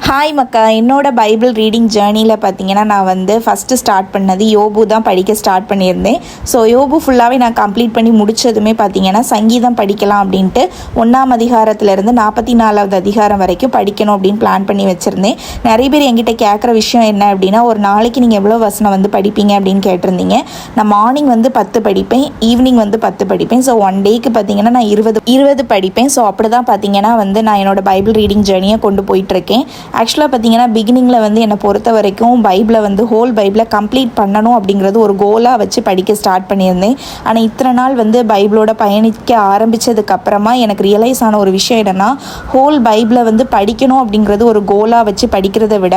Hi மக்கா, என்னோட Bible reading ஜேர்னியில் பார்த்தீங்கன்னா நான் வந்து ஃபஸ்ட்டு ஸ்டார்ட் பண்ணது யோபு தான் படிக்க ஸ்டார்ட் பண்ணியிருந்தேன். ஸோ யோபு ஃபுல்லாகவே நான் கம்ப்ளீட் பண்ணி முடித்ததுமே பார்த்தீங்கன்னா சங்கீதம் படிக்கலாம் அப்படின்ட்டு 1ஆம் அதிகாரத்துலேருந்து 44வது அதிகாரம் வரைக்கும் படிக்கணும் அப்படின்னு பிளான் பண்ணி வச்சுருந்தேன். நிறைய பேர் என்கிட்ட கேட்குற விஷயம் என்ன அப்படின்னா, ஒரு நாளைக்கு நீங்கள் எவ்வளோ வசனம் வந்து படிப்பீங்க அப்படின்னு கேட்டிருந்தீங்க. நான் மார்னிங் வந்து 10 படிப்பேன், ஈவினிங் வந்து 10 படிப்பேன். ஸோ ஒன் டேக்கு பார்த்தீங்கன்னா நான் 20 படிப்பேன். ஸோ அப்படி தான் பார்த்தீங்கன்னா வந்து நான் என்னோட பைபிள் ரீடிங் ஜேர்னியை கொண்டு போயிட்டுருக்கேன். ஆக்சுவலாக பார்த்தீங்கன்னா பிகினிங்கில் வந்து என்னை பொறுத்த வரைக்கும் பைபிளை வந்து ஹோல் பைபிளை கம்ப்ளீட் பண்ணணும் அப்படிங்கிறது ஒரு கோலாக வச்சு படிக்க ஸ்டார்ட் பண்ணியிருந்தேன். ஆனால் இத்தனை நாள் வந்து பைபிளோட பயணிக்க ஆரம்பித்ததுக்கப்புறமா எனக்கு ரியலைஸ் ஆன ஒரு விஷயம் என்னென்னா, ஹோல் பைபிளை வந்து படிக்கணும் அப்படிங்கிறது ஒரு கோலாக வச்சு படிக்கிறத விட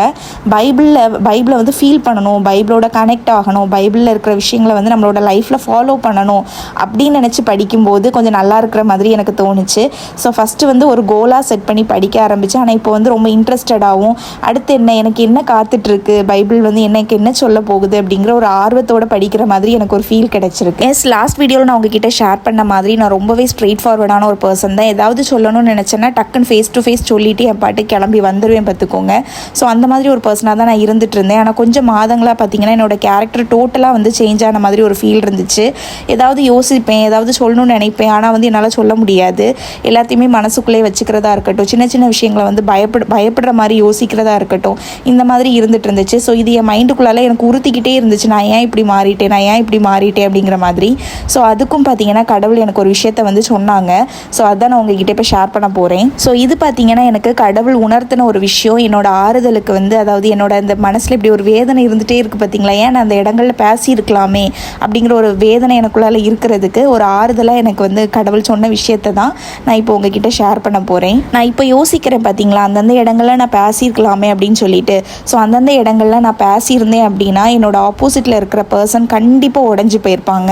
பைபிளை வந்து ஃபீல் பண்ணணும், பைபிளோட கனெக்ட் ஆகணும், பைபிளில் இருக்கிற விஷயங்களை வந்து நம்மளோட லைஃப்பில் ஃபாலோ பண்ணணும் அப்படின்னு நினச்சி படிக்கும்போது கொஞ்சம் நல்லா இருக்கிற மாதிரி எனக்கு தோணுச்சு. ஸோ ஃபஸ்ட்டு வந்து ஒரு கோலாக செட் பண்ணி படிக்க ஆரம்பித்தேன். ஆனால் இப்போ வந்து ரொம்ப இன்ட்ரெஸ்டடாகவும் அடுத்து எனக்கு என்ன காத்துட்ருக்கு, பைபிள் வந்து எனக்கு என்ன சொல்ல போகுது அப்படிங்கிற ஒரு ஆர்வத்தோடு படிக்கிற மாதிரி எனக்கு ஒரு ஃபீல் கிடச்சிருக்கு. லாஸ்ட் வீடியோவில் நான் உங்ககிட்ட ஷேர் பண்ண மாதிரி நான் ரொம்பவே ஸ்ட்ரெயிட் ஃபார்வர்டான ஒரு பர்சன் தான். ஏதாவது சொல்லணும்னு நினச்சேன்னா டக்குன்னு ஃபேஸ் டு ஃபேஸ் சொல்லிவிட்டு என் பாட்டு கிளம்பி வந்துடுவேன் பார்த்துக்கோங்க. ஸோ அந்த மாதிரி ஒரு பர்சனாக தான் நான் இருந்துட்டு இருந்தேன். ஆனால் கொஞ்சம் மாதங்களாக பார்த்தீங்கன்னா என்னோட கேரக்டர் டோட்டலாக வந்து சேஞ்ச் ஆன மாதிரி ஒரு ஃபீல் இருந்துச்சு. ஏதாவது யோசிப்பேன், ஏதாவது சொல்லணும்னு நினைப்பேன், ஆனால் வந்து என்னால் சொல்ல முடியாது. எல்லாத்தையுமே மனசுக்குள்ளே வச்சுக்கிறதா இருக்கட்டும், சின்ன சின்ன விஷயங்களை வந்து பயப்படுற மாதிரி யோசிக்கிறதா இருக்கட்டும், இந்த மாதிரி இருந்துட்டு இருந்துச்சு. ஸோ இது என் மைண்டுக்குள்ளால எனக்கு உறுத்திக்கிட்டே இருந்துச்சு, நான் ஏன் இப்படி மாறிட்டேன் அப்படிங்கிற மாதிரி. ஸோ அதுக்கும் பார்த்தீங்கன்னா கடவுள் எனக்கு ஒரு விஷயத்த வந்து சொன்னாங்க. ஸோ அதான் நான் உங்ககிட்ட இப்போ ஷேர் பண்ண போகிறேன். ஸோ இது பார்த்தீங்கன்னா எனக்கு கடவுள் உணர்த்தின ஒரு விஷயம். என்னோட ஆறுதலுக்கு வந்து, அதாவது என்னோட அந்த மனசில் இப்படி ஒரு வேதனை இருந்துகிட்டே இருக்குது பார்த்தீங்களா, ஏன் நான் அந்த இடங்களில் பேசியிருக்கலாமே அப்படிங்கிற ஒரு வேதனை எனக்குள்ளால இருக்கிறதுக்கு ஒரு ஆறுதலாக எனக்கு வந்து கடவுள் சொன்ன விஷயத்தை தான் நான் இப்போ உங்ககிட்ட ஷேர் பண்ண போகிறேன். நான் இப்போ யோசிக்கிறேன் பார்த்தீங்களா, அந்தந்த இடங்களில் நான் பேசியிருக்கலாமே அப்படின்னு சொல்லிட்டு. ஸோ அந்தந்த இடங்களில் நான் பேசியிருந்தேன் அப்படின்னா என்னோட ஆப்போசிட்டில் இருக்கிற பர்சன் கண்டிப்பாக உடஞ்சி போயிருப்பாங்க.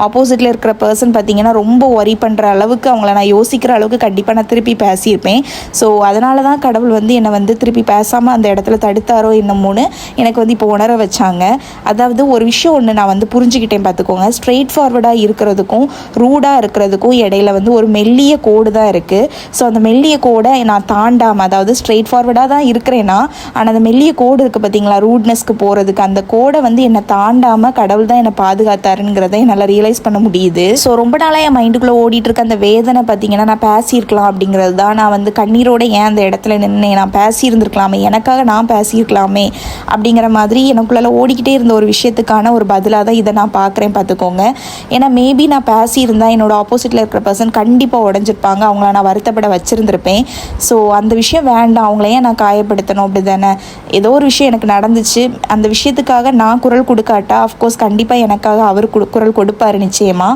ஆப்போசிட்டில் இருக்கிற பர்சன் பார்த்தீங்கன்னா ரொம்ப ஒரி பண்ணுற அளவுக்கு, அவங்கள நான் யோசிக்கிற அளவுக்கு கண்டிப்பாக நான் திருப்பி பேசியிருப்பேன். ஸோ அதனால தான் கடவுள் வந்து என்னை வந்து திருப்பி பேசாமல் அந்த இடத்துல தடுத்தாரோ என்னமோன்னு எனக்கு வந்து இப்போ உணர வச்சாங்க. அதாவது ஒரு விஷயம் ஒன்று நான் வந்து புரிஞ்சுக்கிட்டேன் பார்த்துக்கோங்க. ஸ்ட்ரெயிட் ஃபார்வர்டாக இருக்கிறதுக்கும் ரூடாக இருக்கிறதுக்கும் இடையில வந்து ஒரு மெல்லிய கோடு தான் இருக்குது. ஸோ அந்த மெல்லிய கோடை நான் தாண்டாமல், அதாவது ஸ்ட்ரெயிட் ஃபார்வர்டாக தான் இருக்கிறேன்னா, ஆனால் அந்த மெல்லிய கோடு இருக்குது பார்த்தீங்களா, ரூட்னஸ்க்கு போகிறதுக்கு, அந்த கோடை வந்து என்னை தாண்டாமல் கடவுள் தான் என்னை பாதுகாத்தாருங்கிறத என்னால் ரியலைஸ் பண்ண முடியுது. ஸோ ரொம்ப நாளாக என் மைண்டுக்குள்ளே ஓடிட்டு இருக்க அந்த வேதனை பார்த்தீங்கன்னா, நான் பேசியிருக்கலாம் அப்படிங்கிறது தான். நான் வந்து கண்ணீரோடு ஏன் அந்த இடத்துல நின்று நான் பேசியிருந்துருக்கலாமே, எனக்காக நான் பேசியிருக்கலாமே அப்படிங்கிற மாதிரி எனக்குள்ள ஓடிக்கிட்டே இருந்த ஒரு விஷயத்துக்கான ஒரு பதிலாக தான் இதை நான் பார்க்குறேன் பார்த்துக்கோங்க. ஏன்னா மேபி நான் பேசியிருந்தால் என்னோட ஆப்போசிட்டில் இருக்கிற பர்சன் கண்டிப்பாக உடஞ்சிருப்பாங்க, அவங்கள நான் வருத்தப்பட வச்சுருந்துருப்பேன். ஸோ அந்த விஷயம் வேண்டாம், அவங்கள ஏன் நான் காயப்படுத்தணும், அப்படி தானே. ஏதோ ஒரு விஷயம் எனக்கு நடந்துச்சு, அந்த விஷயத்துக்காக நான் குரல் கொடுக்காட்டா அஃப்கோர்ஸ் கண்டிப்பாக எனக்காக அவர் குரல் கொடுப்பார் நிச்சயமாக.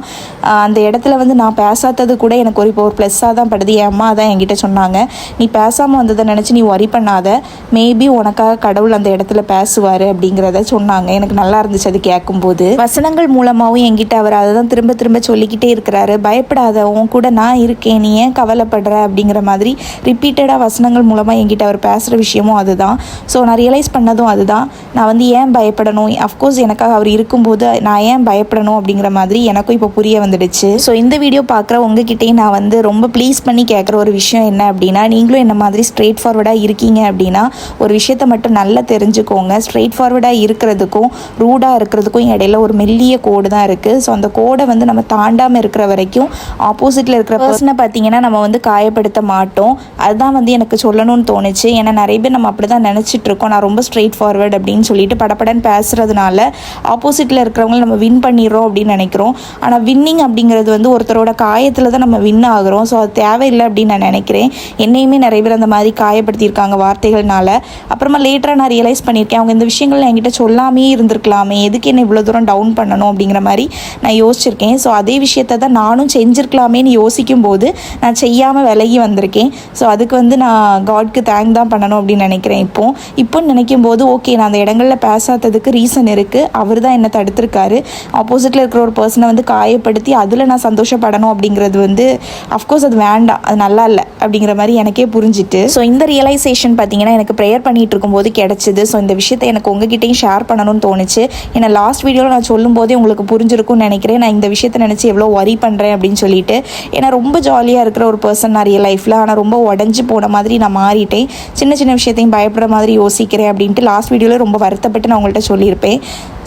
அந்த இடத்துல வந்து நான் பேசாதது கூட எனக்கு இப்போ ஒரு ப்ளஸ்ஸாக தான் படுது. என் அம்மா தான் என்கிட்ட சொன்னாங்க, நீ பேசாமல் வந்ததை நினச்சி நீ ஒரி பண்ணாத, மேபி உனக்காக கடவுள் அந்த இடத்துல பேசுவார் அப்படிங்கிறத சொன்னாங்க. எனக்கு நல்லா இருந்துச்சு அது கேட்கும்போது. வசனங்கள் மூலமாகவும் என்கிட்ட அவர் அதை தான் திரும்ப திரும்ப சொல்லிக்கிட்டே இருக்கிறாரு. பயப்படாத, உன் கூட நான் இருக்கேன், நீ ஏன் கவலைப்படுற அப்படிங்கிற மாதிரி ரிப்பீட்டடாக வசனங்கள் மூலமாக என்கிட்ட அவர் பேசுகிற விஷயமும் அதுதான். ஸோ நான் ரியலைஸ் பண்ணதும் அதுதான். நான் வந்து ஏன் பயப்படணும், அஃப்கோர்ஸ் எனக்காக அவர் இருக்கும்போது நான் ஏன் பயப்படணும் அப்படிங்கிற மாதிரி எனக்கும் இப்போ புரிய வந்துடுச்சு. ஸோ இந்த வீடியோ பார்க்குற உங்ககிட்டே நான் வந்து ரொம்ப ப்ளீஸ் பண்ணி கேட்குற ஒரு விஷயம் என்ன அப்படின்னா, நீங்களும் என்ன மாதிரி ஸ்ட்ரெயிட் ஃபார்வர்டாக இருக்கீங்க அப்படின்னா ஒரு விஷயத்தை மட்டும் நல்லா தெரிஞ்சுக்கோங்க. ஸ்ட்ரெயிட் ஃபார்வர்டாக இருக்கிறதுக்கும் ரூடாக இருக்கிறதுக்கும் இடையில ஒரு மெல்லிய கோடு தான் இருக்குது. ஸோ அந்த கோடை வந்து நம்ம தாண்டாமல் இருக்கிற வரைக்கும் ஆப்போசிட்டில் இருக்கிற பர்சனை பார்த்தீங்கன்னா நம்ம வந்து காயப்படுத்த மாட்டோம். அதுதான் வந்து எனக்கு சொல்லணும்னு தோணுச்சு. ஏன்னா நிறைய பேர் நம்ம அப்படி தான் நினச்சிட்டு இருக்கோம், நான் ரொம்ப ஸ்ட்ரெயிட் ஃபார்வர்ட் அப்படின்னு சொல்லிட்டு படப்படன்னு பேசுகிறதுனால ஆப்போசிட்டில் இருக்கிறவங்க நம்ம வின் பண்ணிடுறோம் அப்படின்னு நினைக்கிறோம். ஆனால் வின்னிங் அப்படிங்கிறது வந்து ஒருத்தரோட காயத்தில் தான் நம்ம வின் ஆகிறோம். ஸோ அது தேவையில்லை அப்படின்னு நான் நினைக்கிறேன். என்னையுமே நிறைய பேர் அந்த மாதிரி காயப்படுத்தியிருக்காங்க வார்த்தைகள்னால. அப்புறமா லேட்டராக நான் ரியலைஸ் பண்ணியிருக்கேன், அவங்க இந்த விஷயங்கள் என்கிட்ட சொல்லாமே இருந்திருக்கலாமே, எதுக்கு என்ன இவ்வளோ தூரம் டவுன் பண்ணணும் அப்படிங்கிற மாதிரி நான் யோசிச்சிருக்கேன். ஸோ அதே விஷயத்தை தான் நானும் செஞ்சுருக்கலாமேன்னு யோசிக்கும் போது நான் செய்யாமல் விலகி வந்திருக்கேன். ஸோ அதுக்கு வந்து நான் காட்க்கு தேங்க் தான் பண்ணணும் அப்படின்னு நினைக்கிறேன். இப்போன்னு நினைக்கும் போது ஓகே, நான் அந்த இடங்களில் பேசாததுக்கு ரீசன் இருக்குது, அவர் தான் என்னை தடுத்திருக்காரு. ஆப்போசிட்டில் இருக்கிற ஒரு பர்சனை வந்து காயப்படுத்தி அதில் நான் சந்தோஷப்படணும் அப்படிங்கிறது வந்து அஃப்கோர்ஸ் அது வேண்டாம், அது நல்லா இல்லை. அப்படிங்கிற மாதிரி எனக்கே புரிஞ்சுட்டு, ஸோ இந்த ரியலைசேஷன் பார்த்தீங்கன்னா எனக்கு ப்ரேயர் பண்ணிகிட்டு இருக்கும்போது கிடச்சிது. ஸோ இந்த விஷயத்தை எனக்கு உங்ககிட்டையும் ஷேர் பண்ணணும்னு தோணுச்சு. ஏன்னா லாஸ்ட் வீடியோவில் நான் சொல்லும் போதே உங்களுக்கு புரிஞ்சிருக்கும்னு நினைக்கிறேன் நான் இந்த விஷயத்தை நினச்சி எவ்வளோ வரி பண்ணுறேன் அப்படின்னு சொல்லிட்டு. ஏன்னா ரொம்ப ஜாலியாக இருக்கிற ஒரு பர்சன் நிறைய லைஃப்பில், ஆனால் ரொம்ப உடஞ்சி போன மாதிரி நான் மாறிட்டேன். சின்ன சின்ன விஷயத்தையும் பயப்படுற மாதிரி யோசிக்கிறேன் அப்படின்ட்டு லாஸ்ட் வீடியோவில் ரொம்ப வருத்தப்பட்டு நான் உங்கள்கிட்ட சொல்லியிருப்பேன்.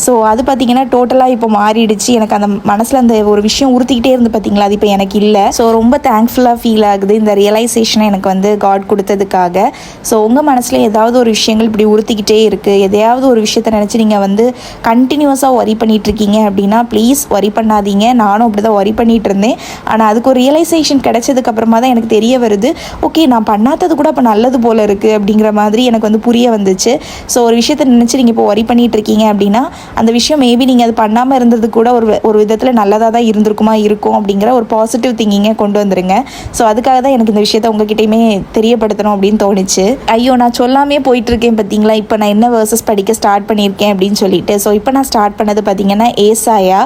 ஸோ அது பார்த்திங்கன்னா டோட்டலாக இப்போ மாறிடுச்சு. எனக்கு அந்த மனசில் அந்த ஒரு விஷயம் உறுத்திக்கிட்டே இருந்து பார்த்திங்களா, அது இப்போ எனக்கு இல்லை. ஸோ ரொம்ப தேங்க்ஃபுல்லாக ஃபீல் ஆகுது இந்த ரியலைசேஷனை எனக்கு வந்து காட் கொடுத்ததுக்காக. ஸோ உங்கள் மனசில் ஏதாவது ஒரு விஷயங்கள் இப்படி உறுத்திக்கிட்டே இருக்குது, எதையாவது ஒரு விஷயத்தை நினச்சி நீங்கள் வந்து கண்டினியூஸாக ஒரி பண்ணிகிட்ருக்கீங்க அப்படின்னா ப்ளீஸ் ஒரி பண்ணாதீங்க. நானும் அப்படி தான் ஒரி பண்ணிகிட்டு இருந்தேன். ஆனால் அதுக்கு ஒரு ரியலைசேஷன் கிடைச்சதுக்கப்புறமா தான் எனக்கு தெரிய வருது, ஓகே நான் பண்ணாதது கூட இப்போ நல்லது போல் இருக்குது அப்படிங்கிற மாதிரி எனக்கு வந்து புரிய வந்துச்சு. ஸோ ஒரு விஷயத்தை நினச்சி நீங்கள் இப்போ ஒரி பண்ணிகிட்ருக்கீங்க அப்படின்னா அந்த விஷயம் மேபி நீங்கள் அது பண்ணாமல் இருந்தது கூட ஒரு விதத்தில் நல்லதாக தான் இருக்கும் அப்படிங்கிற ஒரு பாசிட்டிவ் திங்கிங்கை கொண்டு வந்துருங்க. ஸோ அதுக்காக தான் எனக்கு இந்த விஷயத்தை உங்ககிட்டையுமே தெரியப்படுத்தணும் அப்படின்னு தோணுச்சு. ஐயோ நான் சொல்லாமே போயிட்டுருக்கேன் பார்த்தீங்களா, இப்போ நான் என்ன வேர்சஸ் படிக்க ஸ்டார்ட் பண்ணியிருக்கேன் அப்படின்னு சொல்லிட்டு. ஸோ இப்போ நான் ஸ்டார்ட் பண்ணது பார்த்தீங்கன்னா ஏசாயா.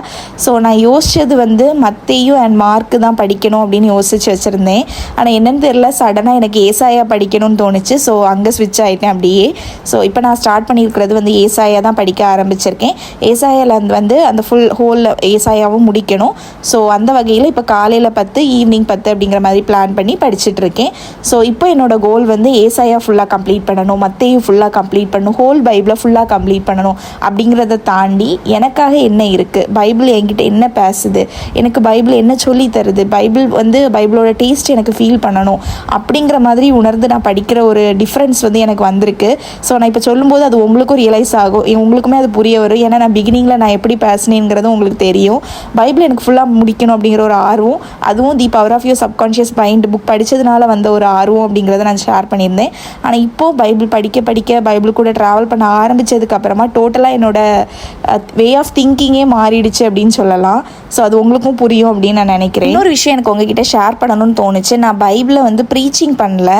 ஸோ நான் யோசித்தது வந்து மத்தேயு அண்ட் மார்க்கு தான் படிக்கணும் அப்படின்னு யோசிச்சு வச்சுருந்தேன். ஆனால் என்னென்னு தெரியல, சடனாக எனக்கு ஏசாயா படிக்கணும்னு தோணுச்சு. ஸோ அங்கே ஸ்விட்ச் ஆகிட்டேன் அப்படியே. ஸோ இப்போ நான் ஸ்டார்ட் பண்ணியிருக்கிறது வந்து ஏசாயா தான் படிக்க ஆரம்பிச்சிருக்கேன். ஏசாயாவில் வந்து அந்த ஹோல் ஏசாயாவும் முடிக்கணும். ஸோ அந்த வகையில் இப்போ காலையில் 10 ஈவினிங் 10 அப்படிங்கிற மாதிரி பிளான் பண்ணி படிச்சுட்ருக்கேன். ஸோ இப்போ என்னோடய கோல் வந்து ஏசாயா ஃபுல்லாக கம்ப்ளீட் பண்ணணும், மத்தேயும் ஃபுல்லாக கம்ப்ளீட் பண்ணணும், ஹோல் பைபிளை ஃபுல்லாக கம்ப்ளீட் பண்ணணும். அப்படிங்கிறத தாண்டி எனக்காக என்ன இருக்குது, பைபிள் என்கிட்ட என்ன பேசுது, எனக்கு பைபிள் என்ன சொல்லி தருது, பைபிளோட டேஸ்ட் எனக்கு ஃபீல் பண்ணணும் அப்படிங்கிற மாதிரி உணர்ந்து நான் படிக்கிற ஒரு டிஃப்ரென்ஸ் வந்து எனக்கு வந்திருக்கு. ஸோ நான் இப்போ சொல்லும்போது அது உங்களுக்கும் ரியலைஸ் ஆகும், உங்களுக்குமே அது புரிய வரும். ஏன்னா நான் பிகினிங்கில் நான் எப்படி பேசினேங்கிறது உங்களுக்கு தெரியும். பைபிள் எனக்கு ஃபுல்லாக முடிக்கணும் அப்படிங்கிற ஒரு ஆர்வம், அதுவும் the power of your subconscious mind book படித்ததுனால வந்த ஒரு ஆர்வம் அப்படிங்கிறத நான் ஷேர் பண்ணியிருந்தேன். ஆனால் இப்போது பைபிள் படிக்க பைபிள் கூட ட்ராவல் பண்ண ஆரம்பித்ததுக்கப்புறமா டோட்டலாக என்னோடய வே ஆஃப் திங்கிங்கே மாறிடுச்சு அப்படின்னு சொல்லலாம். ஸோ அது உங்களுக்கும் புரியும் அப்படின்னு நான் நினைக்கிறேன். இன்னொரு விஷயம் எனக்கு உங்ககிட்ட ஷேர் பண்ணணும்னு தோணுச்சு. நான் பைபிளை வந்து ப்ரீச்சிங் பண்ணல,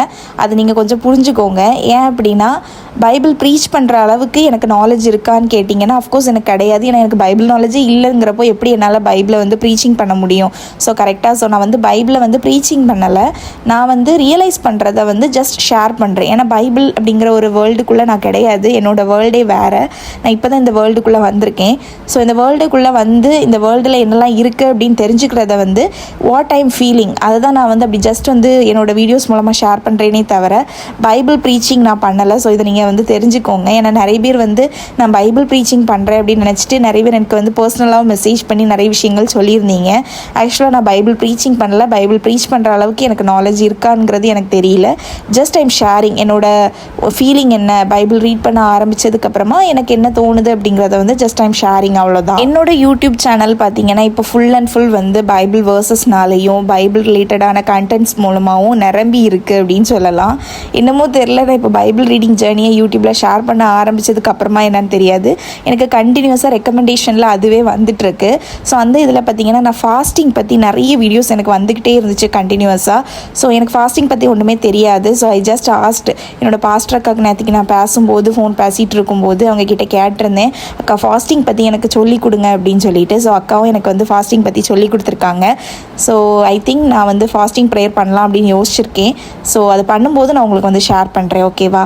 அது நீங்கள் கொஞ்சம் புரிஞ்சுக்கோங்க. ஏன் அப்படின்னா பைபிள் ப்ரீச் பண்ணுற அளவுக்கு எனக்கு நாலேஜ் இருக்கான்னு கேட்டிங்கன்னா அஃப்கோர்ஸ் எனக்கு கிடையாது. ஏன்னா எனக்கு பைபிள் நாலேஜே இல்லைங்கிறப்போ எப்படி என்னால் பைபிளை வந்து ப்ரீச்சிங் பண்ண முடியும்? ஸோ கரெக்டாக. ஸோ நான் வந்து பைபிளை வந்து ப்ரீச்சிங் பண்ணலை, நான் வந்து ரியலைஸ் பண்ணுறதை வந்து ஜஸ்ட் ஷேர் பண்ணுறேன். ஏன்னா பைபிள் அப்படிங்கிற ஒரு வேர்ல்டுக்குள்ளே நான் கிடையாது, என்னோடய வேர்ல்டே வேறு. நான் இப்போ தான் இந்த வேர்ல்டுக்குள்ளே வந்திருக்கேன். ஸோ இந்த வேர்ல்டுக்குள்ளே வந்து இந்த வேர்ல்டில் என்னெல்லாம் இருக்குது அப்படின்னு தெரிஞ்சுக்கிறத வந்து வாட் ஐம் ஃபீலிங், அதை தான் நான் வந்து அப்படி ஜஸ்ட் வந்து என்னோடய வீடியோஸ் மூலமாக ஷேர் பண்ணுறேனே தவிர பைபிள் ப்ரீச்சிங் நான் பண்ணலை. ஸோ இதை நீங்கள் வந்து தெரிஞ்சுக்கோங்க. ஏன்னா நிறைய பேர் வந்து நான் பைபிள் ப்ரீச்சிங் பண்ணுறேன் அப்படின்னு நினச்சிட்டு நிறைய பேர் எனக்கு வந்து பர்சனலாகவும் மெசேஜ் பண்ணி நிறைய விஷயங்கள் சொல்லியிருந்தீங்க. ஆக்சுவலாக நான் பைபிள் ப்ரீச்சிங் பண்ணல, பைபிள் ப்ரீச் பண்ணுற அளவுக்கு எனக்கு நாலேஜ் இருக்காங்கிறது எனக்கு தெரியல. ஜஸ்ட் ஐம் ஷேரிங் என்னோட ஃபீலிங் என்ன, பைபிள் ரீட் பண்ண ஆரம்பித்ததுக்கப்புறமா எனக்கு என்ன தோணுது அப்படிங்கிறத வந்து ஜஸ்ட் ஐம் ஷேரிங், அவ்வளோதான். என்னோட யூடியூப் சேனல் பார்த்தீங்கன்னா இப்போ ஃபுல் அண்ட் ஃபுல் வந்து பைபிள் வேர்சஸ்னாலையும் பைபிள் ரிலேட்டடான கண்டென்ட்ஸ் மூலமாகவும் நிரம்பி இருக்குது அப்படின்னு சொல்லலாம். இன்னமும் தெரில, நான் இப்போ பைபிள் ரீடிங் ஜேர்னியை யூடியூப்பில் ஷேர் பண்ண ஆரம்பித்ததுக்கு அப்புறமா என்னன்னு தெரியாது, எனக்கு கண்டினியூஸாக ரெக்கமெண்டேஷனில் அதுவே வந்துட்டுருக்கு. ஸோ அந்த இதில் பார்த்திங்கன்னா நான் ஃபாஸ்டிங் பற்றி நிறைய வீடியோஸ் எனக்கு வந்துக்கிட்டே இருந்துச்சு கண்டினியூஸாக. ஸோ எனக்கு ஃபாஸ்டிங் பற்றி ஒன்றுமே தெரியாது. ஸோ ஐ ஜஸ்ட் ஆஸ்ட் என்னோட பாஸ்டர் அக்காவுக்கு நேற்றுக்கு நான் பேசும்போது ஃபோன் பேசிகிட்டு இருக்கும்போது அவங்க கிட்டே கேட்டிருந்தேன், அக்கா ஃபாஸ்டிங் பற்றி எனக்கு சொல்லிக் கொடுங்க அப்படின்னு சொல்லிட்டு. ஸோ அக்காவும் எனக்கு வந்து ஃபாஸ்டிங் பற்றி சொல்லி கொடுத்துருக்காங்க. ஸோ ஐ திங்க் நான் வந்து ஃபாஸ்டிங் ப்ரேயர் பண்ணலாம் அப்படின்னு யோசிச்சிருக்கேன். ஸோ அது பண்ணும்போது நான் உங்களுக்கு வந்து ஷேர் பண்ணுறேன், ஓகேவா?